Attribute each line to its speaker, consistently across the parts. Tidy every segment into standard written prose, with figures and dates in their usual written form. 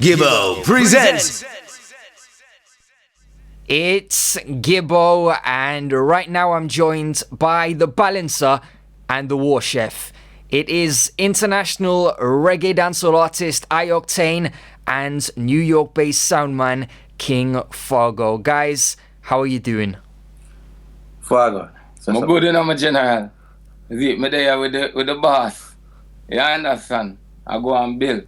Speaker 1: Gibbo presents.
Speaker 2: It's Gibbo, and right now I'm joined by the balancer and the war chef. It is international reggae dancehall artist I-Octane and New York-based soundman King Fargo. Guys, how are you doing?
Speaker 3: Fargo.
Speaker 4: I'm good enough, my general. See, me there with the boss. You understand? I go and build.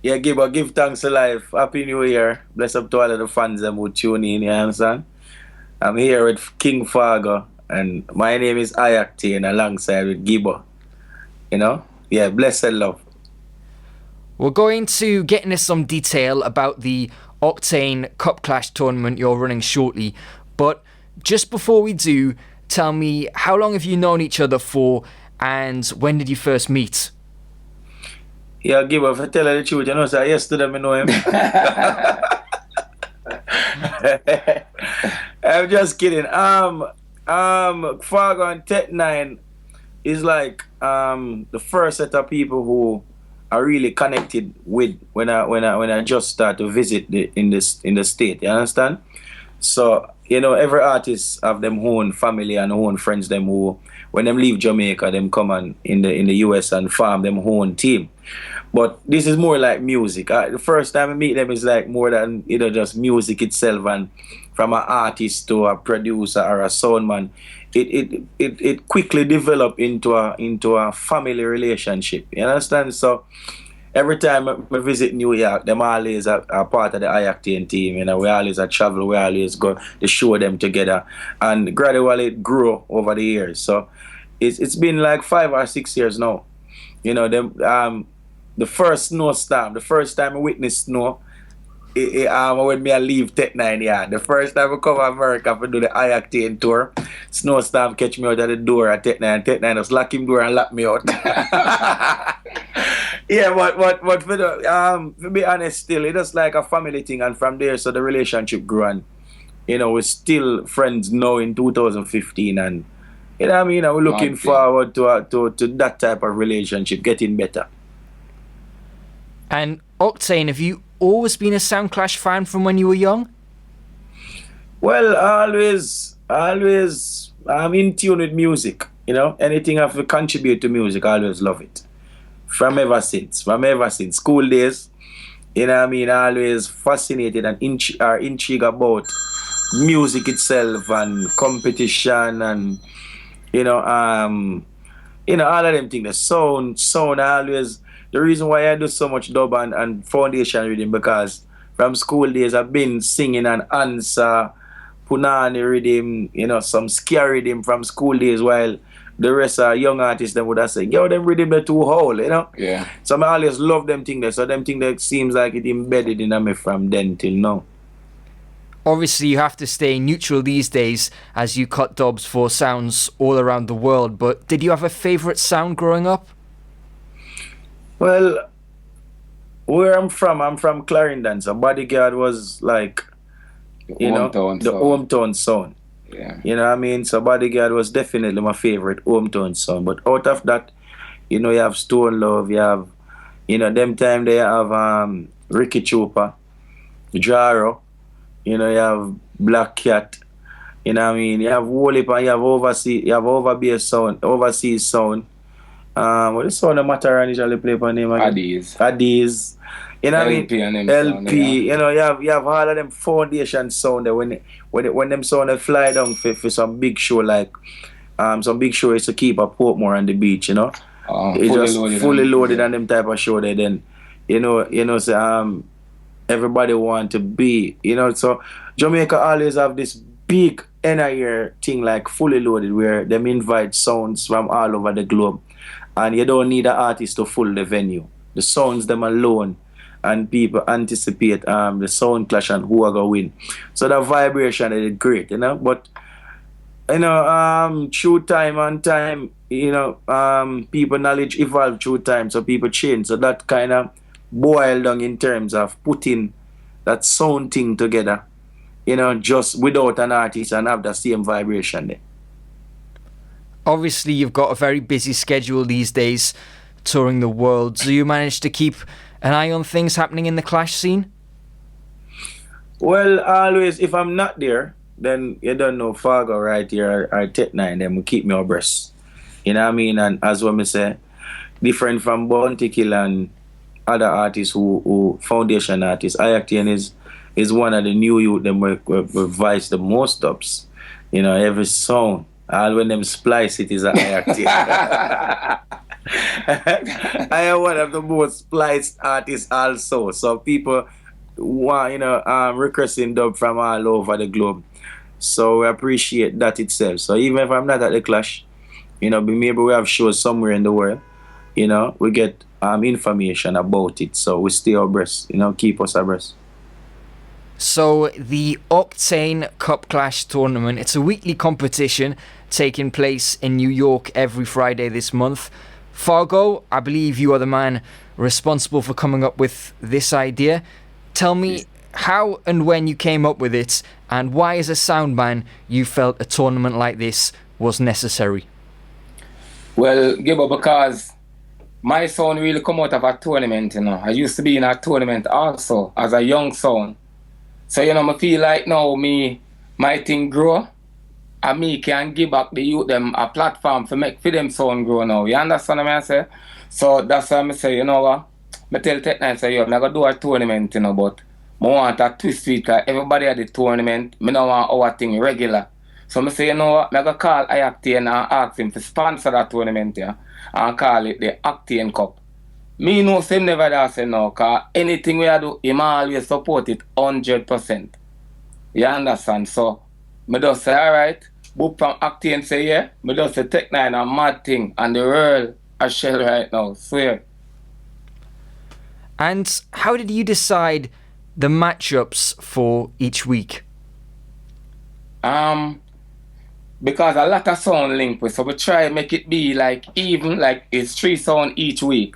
Speaker 3: Yeah, give thanks to life. Happy New Year. Bless up to all of the fans that who tune in, you understand? I'm here with King Fargo, and my name is I-Octane alongside with Gibbo. You know? Yeah, bless and love.
Speaker 2: We're going to get into some detail about the Octane Cup Clash Tournament you're running shortly, but just before we do, tell me, how long have you known each other for, and when did you first meet?
Speaker 3: Yeah, Gibbo, if I tell you the truth, you know, so yesterday I know him. I'm just kidding. Fargo and Tech9 is like the first set of people who are really connected with when I just start to visit in the state. You understand? So you know, every artist have them own family and own friends them who, when them leave Jamaica, them come on in the US and form them own team. But this is more like music. The first time I meet them is like more than, you know, just music itself, and from an artist to a producer or a soundman, it quickly developed into a family relationship. You understand? So every time I visit New York, them always are part of the I-Octane team. You know, we always travel, we always go to show them together, and gradually it grew over the years. So it's been like 5 or 6 years now. You know, them the first snowstorm, the first time I witnessed snow, when I leave Tech9, yeah. The first time I come to America to do the I-Octane tour, snowstorm catch me out at the door at Tech9. Tech9 just lock him door and lock me out. Yeah, but to be honest, still, it's just like a family thing, and from there, so the relationship grew, and, you know, we're still friends now in 2015, and, you know what I mean, we're looking forward to that type of relationship getting better.
Speaker 2: And Octane, have you always been a Sound Clash fan from when you were young?
Speaker 3: Well, always, I'm in tune with music, you know. Anything I have to contribute to music, I always love it. From ever since. School days, you know what I mean, always fascinated and intrigued about music itself and competition and, you know, all of them things. The sound, I always... The reason why I do so much dub and foundation reading, because from school days I've been singing and answer, punani rhythm, you know, some scary rhythm from school days, while the rest of young artists them would have said, yo, them rhythm they too whole, you know?
Speaker 4: Yeah.
Speaker 3: So I always love them things there. So them things that seems like it embedded in me from then till now.
Speaker 2: Obviously, you have to stay neutral these days as you cut dubs for sounds all around the world, but did you have a favourite sound growing up?
Speaker 3: Well, where I'm from Clarendon, so Bodyguard was like, you know, the hometown sound.
Speaker 4: Yeah.
Speaker 3: You know what I mean? So Bodyguard was definitely my favorite hometown sound. But out of that, you know, you have Stone Love, you have, you know, them time they have Ricky Chupa, Jaro, you know, you have Black Cat, you know what I mean? You have Wallip and you have overseas sound. What is sound the Mataran usually play for name again? Artiste. You know what I mean? LP. You know, you have all of them foundation sound that when them sound they fly down for some big show, like some big show is to keep a Portmore on the beach, you know. It's just fully loaded on them type of show there, then you know, so everybody want to be, you know, so Jamaica always have this big NIR thing like fully loaded, where them invite sounds from all over the globe. And you don't need an artist to fill the venue. The sounds them alone, and people anticipate the sound clash and who are gonna win. So the vibration is great, you know. But you know, through time and time, you know, people knowledge evolve through time, so people change. So that kind of boiled down in terms of putting that sound thing together, you know, just without an artist and have the same vibration there.
Speaker 2: Obviously, you've got a very busy schedule these days, touring the world. Do you manage to keep an eye on things happening in the clash scene?
Speaker 3: Well, always, if I'm not there, then you don't know Fargo right here or Tech9, them will keep me abreast. You know what I mean? And as what me say, different from Bounty Kill and other artists who foundation artists, I-Octane is one of the new youth them will voice the most dubs. You know, every song. All when them splice it is I-Octane. I am one of the most spliced artists also. So people want, requesting dub from all over the globe. So we appreciate that itself. So even if I'm not at the clash, maybe we have shows somewhere in the world, we get information about it. So we stay abreast, keep us abreast.
Speaker 2: So the Octane Cup Clash Tournament, it's a weekly competition taking place in New York every Friday this month. Fargo, I believe you are the man responsible for coming up with this idea. Tell me how and when you came up with it, and why as a sound man you felt a tournament like this was necessary.
Speaker 4: Well, Gibbo, because my sound really come out of a tournament, I used to be in a tournament also as a young sound. So, I feel like now my thing grow, and me can give back the youth them a platform for them sound grow now. You understand what I say? So that's why I say, you know what? I tell Tech9, say, I'm not going to do a tournament, but I want a twist to it, because everybody at the tournament, I don't want our thing regular. So I say, you know what? I'm going to call I-Octane and ask him to sponsor that tournament, and call it the Octane Cup. Me know him never that say no, because anything we do, him always support it 100%. You understand? So, I just say, alright, book from Octane say, yeah, I just say Tech9 a mad thing, and the world a shell right now, swear.
Speaker 2: And how did you decide the matchups for each week?
Speaker 4: Because a lot of sound link with, so we try to make it be like even, like it's 3 sound each week.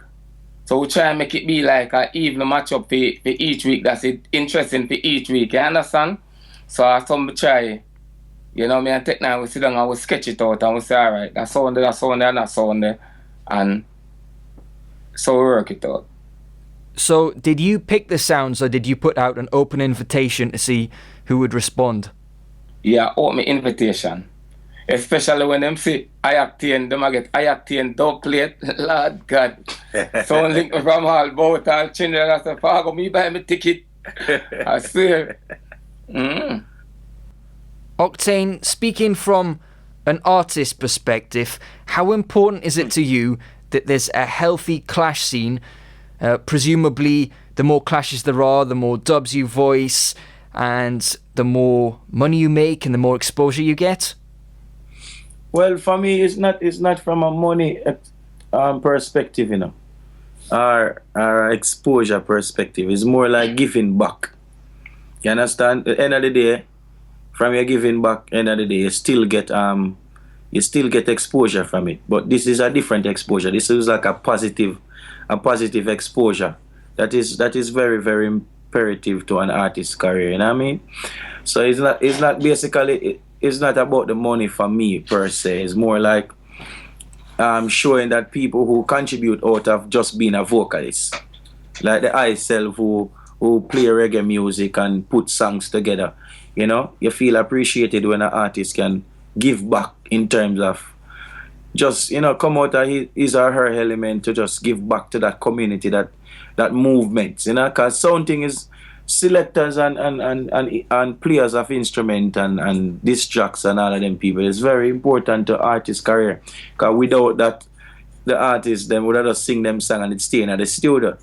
Speaker 4: So we try and make it be like an even matchup for each week that's interesting for each week, you understand? So as some try, me and Tech9, we sit down and we sketch it out and we say, alright, that's sound there, that's sound there, and that's sound there. And so we work it out.
Speaker 2: So did you pick the sounds, or did you put out an open invitation to see who would respond?
Speaker 4: Yeah, open invitation. Especially when them see I-Octane, them I get I-Octane dubplate, Lord God. Someone link me from all boat, all children, I say, Fargo, me buy me ticket. I swear.
Speaker 2: Octane, speaking from an artist perspective, how important is it to you that there's a healthy clash scene? Presumably, the more clashes there are, the more dubs you voice, and the more money you make and the more exposure you get?
Speaker 3: Well, for me, it's not from a money perspective, or exposure perspective. It's more like giving back. You understand? At the end of the day, from your giving back, end of the day, you still get exposure from it. But this is a different exposure. This is like a positive exposure. That is very, very imperative to an artist's career. You know what I mean? So it's not basically. It's not about the money for me per se. It's more like showing that people who contribute out of just being a vocalist, like the I self who play reggae music and put songs together, you feel appreciated when an artist can give back in terms of just come out of his or her element to just give back to that community, that movement, because something is selectors and players of instrument and disc jocks and all of them people. It's very important to artist career, because without that, the artists them would just sing them song and it's staying at the studio.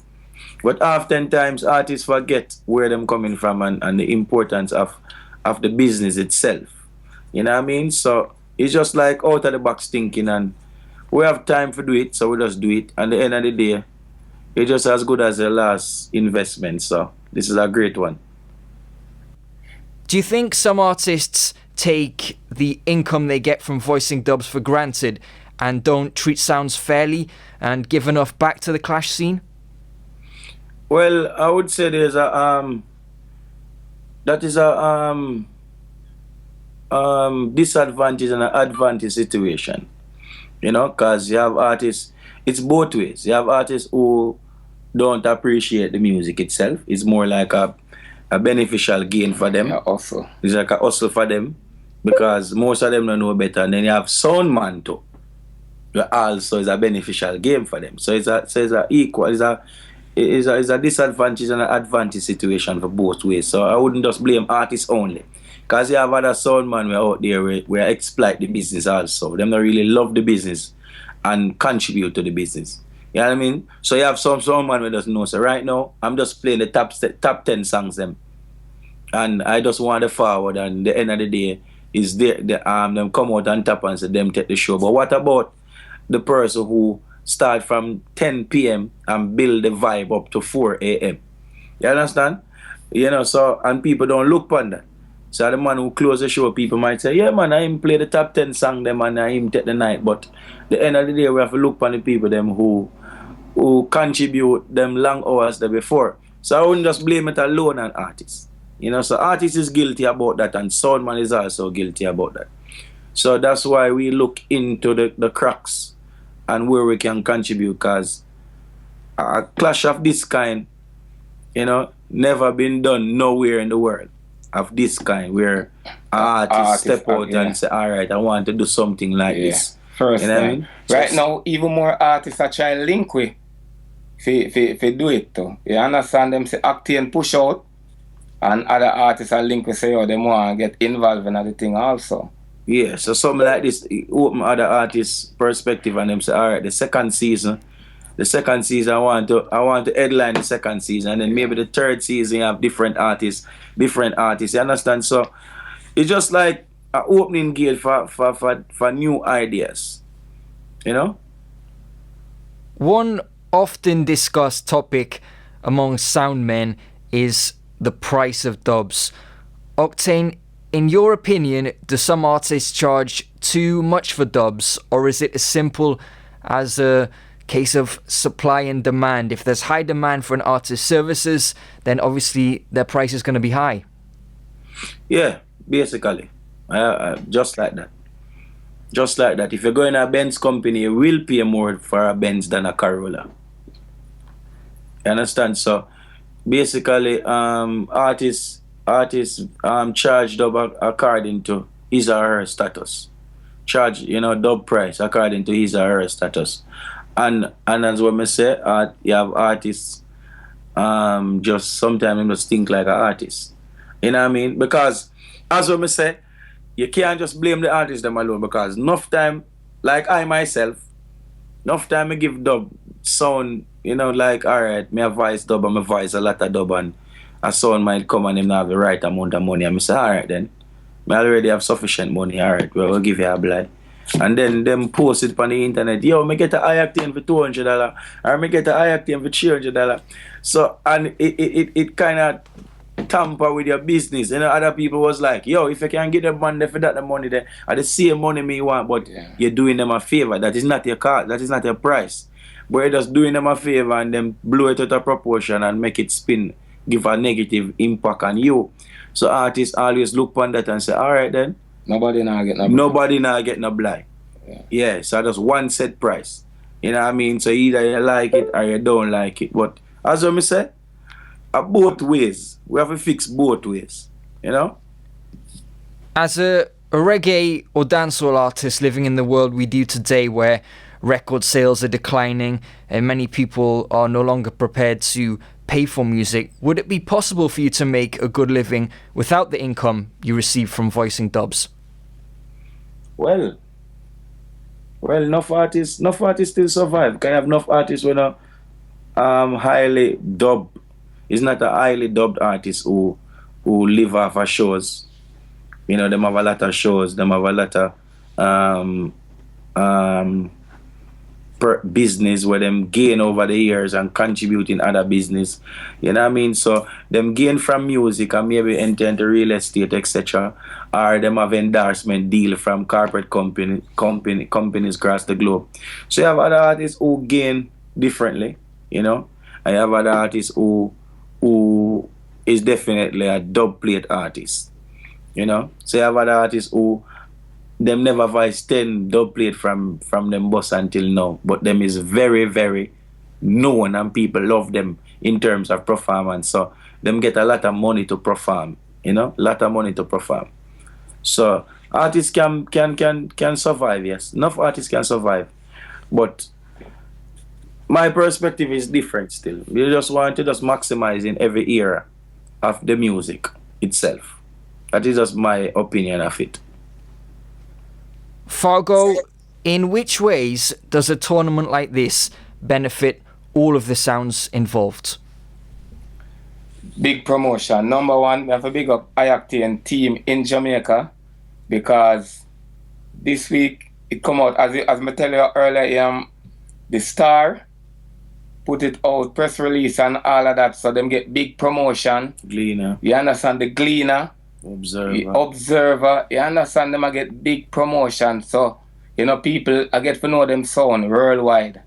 Speaker 3: But oftentimes artists forget where them coming from and the importance of the business itself. You know what I mean? So it's just like out of the box thinking, and we have time to do it, so we just do it. And at the end of the day, it's just as good as the last investment. So this is a great one.
Speaker 2: Do you think some artists take the income they get from voicing dubs for granted and don't treat sounds fairly and give enough back to the clash scene?
Speaker 3: Well, I would say there's a disadvantage and an advantage situation. Because you have artists, it's both ways. You have artists who don't appreciate the music itself. It's more like a beneficial gain for them.
Speaker 4: Yeah, also.
Speaker 3: It's like a hustle for them because most of them don't know better. And then you have sound man too. That also is a beneficial game for them. So it's a equal, it's a disadvantage and an advantage situation for both ways. So I wouldn't just blame artists only. Because you have other sound man out there where exploit the business also. Them don't really love the business and contribute to the business. You know what I mean? So you have some sound man who doesn't know. So right now, I'm just playing the top 10 songs them. And I just want to forward, and the end of the day is them come out on top and say them take the show. But what about the person who start from 10 p.m. and build the vibe up to 4 a.m.? You understand? You know, so, and people don't look upon that. So the man who close the show, people might say, yeah man, I him play the top 10 song them and I him take the night. But the end of the day, we have to look upon the people them who contribute them long hours the before. So I wouldn't just blame it alone on artists. You know, so artist is guilty about that and soundman is also guilty about that. So that's why we look into the cracks and where we can contribute, because a clash of this kind, you know, never been done nowhere in the world of this kind, where artists step out and say, all right, I want to do something like this.
Speaker 4: First,
Speaker 3: you know what I mean?
Speaker 4: Right now, even more artists are trying to link with for do it too. You understand? Them say Octane push out, and other artists are linked with say, oh, they want to get involved in the thing also.
Speaker 3: Yeah, so something like this open other artists' perspective and them say, all right, the second season I want to headline the second season, and then maybe the third season you have different artists, you understand? So it's just like an opening gate for new ideas, you know?
Speaker 2: One often discussed topic among soundmen is the price of dubs. Octane, in your opinion, do some artists charge too much for dubs, or is it as simple as a case of supply and demand? If there's high demand for an artist's services, then obviously their price is going to be high.
Speaker 3: Yeah, basically. Just like that. Just like that. If you're going to a Benz company, you will pay more for a Benz than a Corolla. You understand? So basically, artists charge dub according to his or her status. Charge, you know, dub price according to his or her status. And as what I say, you have artists just sometimes they just think like an artist. You know what I mean? Because as what I say, you can't just blame the artist them alone, because enough time, like I myself, enough time I give dub sound, you know, like alright, me a voice dub and me voice a lot of dub, and a sound might come and him not have the right amount of money, and I say alright then, I already have sufficient money, alright, well, we'll give you a blind. And then them post it on the internet, yo, me get a I-Octane for $200, or me get a I-Octane for $300. So, and it kind of tamper with your business. You know, other people was like, yo, if you can get them money for that, the money there, are the same money me want, but you're doing them a favor. That is not your car, that is not your price. But you're just doing them a favor and then blow it out of proportion and make it spin, give a negative impact on you. So artists always look on that and say, alright then, Nobody now get no blind. Yeah, so that's one set price. You know what I mean? So either you like it or you don't like it. But as I said, both ways. We have to fix both ways. You know?
Speaker 2: As a reggae or dancehall artist living in the world we do today, where record sales are declining and many people are no longer prepared to pay for music, would it be possible for you to make a good living without the income you receive from voicing dubs?
Speaker 3: Well, enough artists still survive. Can have enough artists with a highly dubbed. It's not a highly dubbed artist who live off of shows. You know, them have a lot of shows. Them have a lot of business where them gain over the years and contribute in other business. You know what I mean? So them gain from music and maybe enter into real estate, etc. Or them have endorsement deal from corporate companies across the globe. So you have other artists who gain differently, you know. I have other artists who is definitely a dubplate artist, you know. So you have other artists who them never voice 10 dubplate from them bus until now, but them is very, very known and people love them in terms of performance. So them get a lot of money to perform, lot of money to perform. So artists can survive, yes. Enough artists can survive. But my perspective is different still. We just want to just maximize in every era of the music itself. That is just my opinion of it.
Speaker 2: Fargo, in which ways does a tournament like this benefit all of the sounds involved?
Speaker 4: Big promotion. Number one, we have a big up I-Octane team in Jamaica, because this week it come out, as I tell you earlier, the Star put it out, press release and all of that, so them get big promotion.
Speaker 3: Gleaner.
Speaker 4: You understand? The Gleaner. Observer. You understand? Them I get big promotion, so people I get to know them sound worldwide.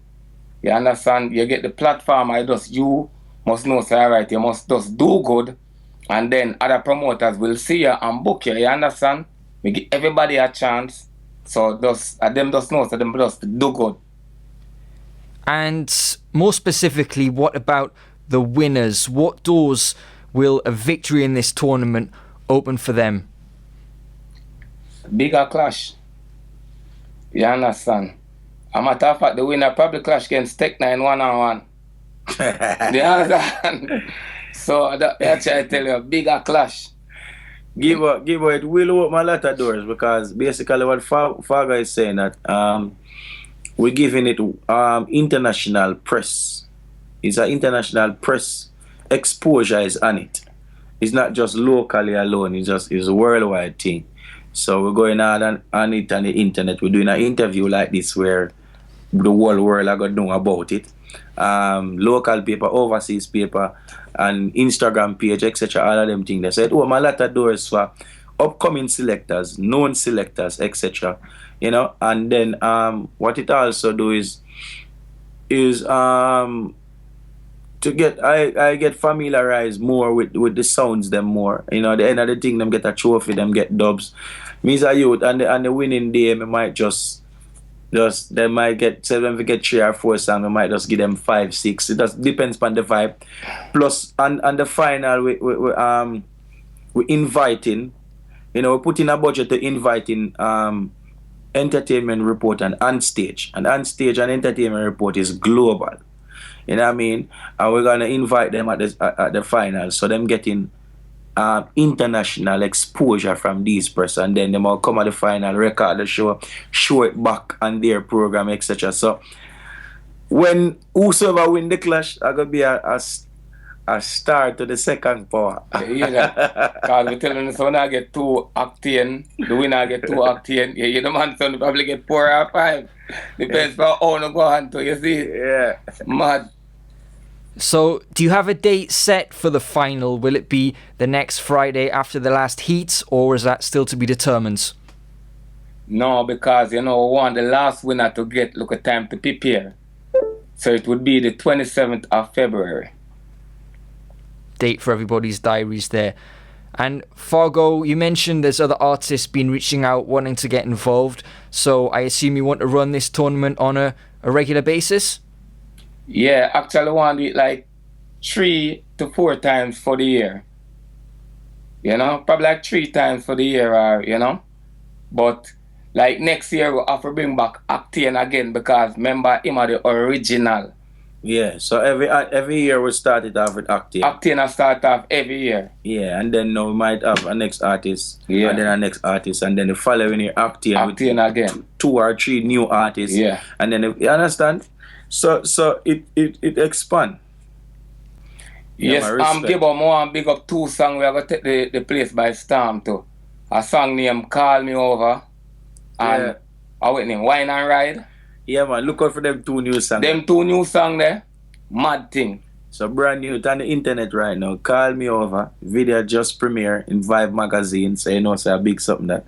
Speaker 4: You understand? You get the platform. You must know, say, all right, you must just do good, and then other promoters will see you and book you. You understand? We give everybody a chance, so them just know, so them just do good.
Speaker 2: And more specifically, what about the winners? What doors will a victory in this tournament open for them?
Speaker 4: Bigger clash. You understand? A matter of fact, the winner probably clash against Tech 9 1-on-1. You understand? So that's why I tell you, bigger clash.
Speaker 3: Give it will open a lot of doors, because basically what Fargo is saying that we're giving it international press. It's an international press exposure is on it. It's not just locally alone. It's a worldwide thing. So we're going out on it on the internet. We're doing an interview like this where the whole world are going to know about it. Local paper, overseas paper, and Instagram page, etc. All of them things. They said, my lot of doors for upcoming selectors, known selectors, etc. And then what it also do is to get I get familiarized more with the sounds them more. The end of the thing, them get a trophy, them get dubs. Me as a youth, and the winning day, me might just they might get 7, we get 3 or 4 songs, we might just give them 5, 6. It just depends on the vibe. Plus on the final we inviting, we put in a budget to inviting entertainment report and on stage. And on stage and entertainment report is global. You know what I mean? And we're gonna invite them at the final, so them getting international exposure from these person, and then them all come at the final, record the show it back on their program, etc. So when whosoever win the clash, are gonna be a start to the second power.
Speaker 4: Because we're telling the son I get 2 Octane, the winner get 2 Octane. Yeah, the man son probably get 4 or 5. Depends on how no go on to, you see.
Speaker 3: Yeah.
Speaker 4: Mad.
Speaker 2: So, do you have a date set for the final? Will it be the next Friday after the last heat, or is that still to be determined?
Speaker 4: No, because, we want the last winner to get a time to prepare. So it would be the 27th of February.
Speaker 2: Date for everybody's diaries there. And Fargo, you mentioned there's other artists been reaching out, wanting to get involved. So I assume you want to run this tournament on a regular basis?
Speaker 4: Yeah, actually I want it like 3 to 4 times for the year. Probably like 3 times for the year, or, But like next year we'll have to bring back Octane again, because remember him are the original.
Speaker 3: Yeah, so every year we start it off with Octane.
Speaker 4: Octane will start off every year.
Speaker 3: Yeah, and then now we might have a next artist,
Speaker 4: yeah,
Speaker 3: and then a next artist, and then the following year Octane
Speaker 4: with
Speaker 3: again. 2 or 3 new artists.
Speaker 4: Yeah.
Speaker 3: And then you understand? So it expand.
Speaker 4: Yes, Gibbo, more and big up 2 songs we are going to take the place by storm too. A song named Call Me Over and what name? Wine and Ride.
Speaker 3: Yeah man, look out for them 2 new songs.
Speaker 4: Them 2 new songs there, mad thing.
Speaker 3: So brand new, it's on the internet right now. Call Me Over. Video just premiere in Vibe magazine, so it's a big something that.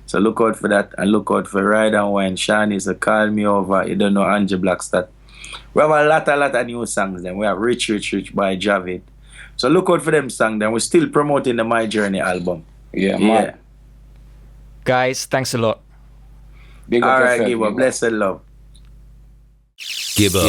Speaker 3: So look out for that, and look out for Ride and Wine. Shani, so Call Me Over. You don't know Angie Blackstad. We have a lot of new songs then. We have Rich by Javid. So look out for them songs then. We're still promoting the My Journey album.
Speaker 4: Yeah, man.
Speaker 2: Guys, thanks a lot.
Speaker 3: Alright, give a blessed love.
Speaker 1: Gibbo.